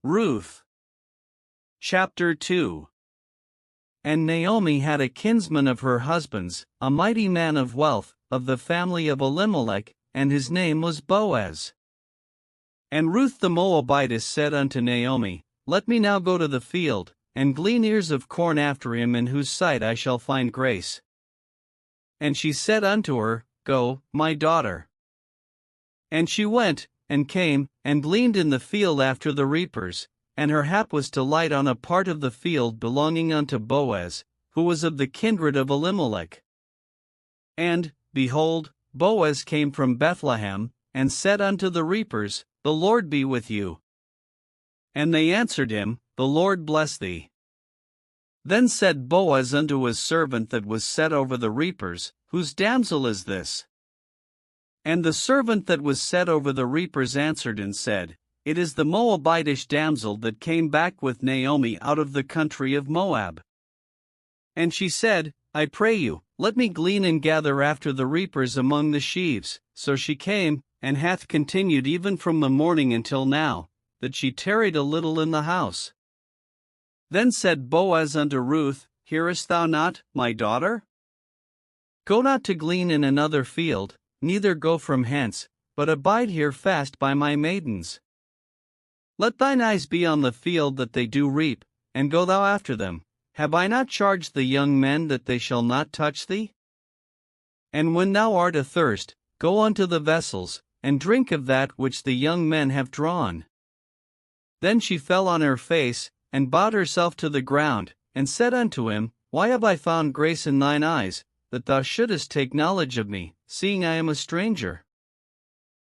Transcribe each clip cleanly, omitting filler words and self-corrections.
Ruth. Chapter 2. And Naomi had a kinsman of her husband's, a mighty man of wealth, of the family of Elimelech, and his name was Boaz. And Ruth the Moabitess said unto Naomi, Let me now go to the field, and glean ears of corn after him in whose sight I shall find grace. And she said unto her, Go, my daughter. And she went, and came, and gleaned in the field after the reapers, and her hap was to light on a part of the field belonging unto Boaz, who was of the kindred of Elimelech. And, behold, Boaz came from Bethlehem, and said unto the reapers, The Lord be with you. And they answered him, The Lord bless thee. Then said Boaz unto his servant that was set over the reapers, Whose damsel is this? And the servant that was set over the reapers answered and said, It is the Moabitish damsel that came back with Naomi out of the country of Moab. And she said, I pray you, let me glean and gather after the reapers among the sheaves. So she came, and hath continued even from the morning until now, that she tarried a little in the house. Then said Boaz unto Ruth, Hearest thou not, my daughter? Go not to glean in another field, neither go from hence, but abide here fast by my maidens. Let thine eyes be on the field that they do reap, and go thou after them. Have I not charged the young men that they shall not touch thee? And when thou art athirst, go unto the vessels, and drink of that which the young men have drawn. Then she fell on her face, and bowed herself to the ground, and said unto him, Why have I found grace in thine eyes, that thou shouldest take knowledge of me, seeing I am a stranger?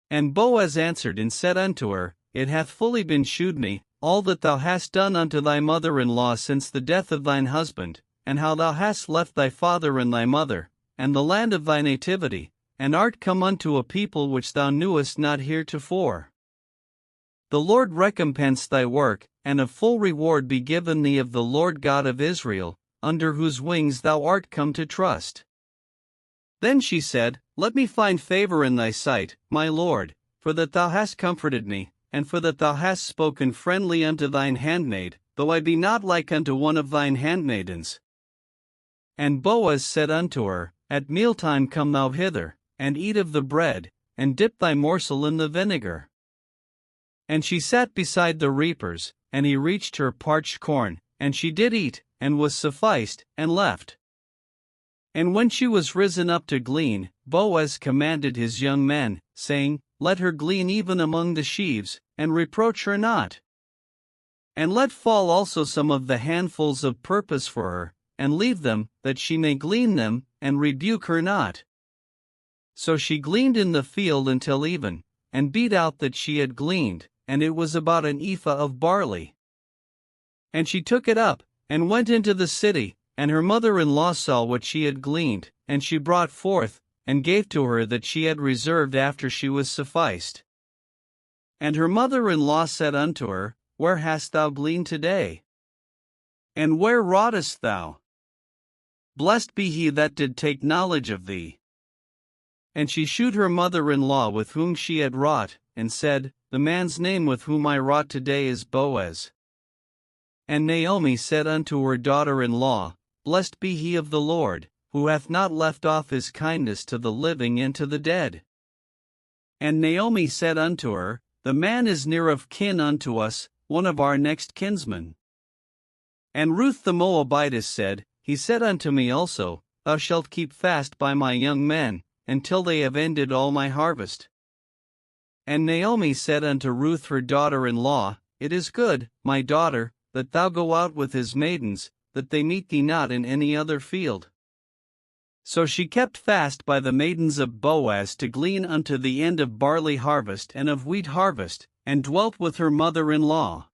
And Boaz answered and said unto her, It hath fully been shewed me, all that thou hast done unto thy mother-in-law since the death of thine husband, and how thou hast left thy father and thy mother, and the land of thy nativity, and art come unto a people which thou knewest not heretofore. The Lord recompense thy work, and a full reward be given thee of the Lord God of Israel, under whose wings thou art come to trust. Then she said, Let me find favor in thy sight, my Lord, for that thou hast comforted me, and for that thou hast spoken friendly unto thine handmaid, though I be not like unto one of thine handmaidens. And Boaz said unto her, At mealtime come thou hither, and eat of the bread, and dip thy morsel in the vinegar. And she sat beside the reapers, and he reached her parched corn, and she did eat, and was sufficed, and left. And when she was risen up to glean, Boaz commanded his young men, saying, Let her glean even among the sheaves, and reproach her not. And let fall also some of the handfuls of purpose for her, and leave them, that she may glean them, and rebuke her not. So she gleaned in the field until even, and beat out that she had gleaned, and it was about an ephah of barley. And she took it up, and went into the city, and her mother-in-law saw what she had gleaned, and she brought forth, and gave to her that she had reserved after she was sufficed. And her mother-in-law said unto her, Where hast thou gleaned today? And where wroughtest thou? Blessed be he that did take knowledge of thee. And she shewed her mother-in-law with whom she had wrought, and said, The man's name with whom I wrought today is Boaz. And Naomi said unto her daughter-in-law, Blessed be he of the Lord, who hath not left off his kindness to the living and to the dead. And Naomi said unto her, The man is near of kin unto us, one of our next kinsmen. And Ruth the Moabitess said, He said unto me also, Thou shalt keep fast by my young men, until they have ended all my harvest. And Naomi said unto Ruth her daughter-in-law, It is good, my daughter, that thou go out with his maidens, that they meet thee not in any other field. So she kept fast by the maidens of Boaz to glean unto the end of barley harvest and of wheat harvest, and dwelt with her mother-in-law.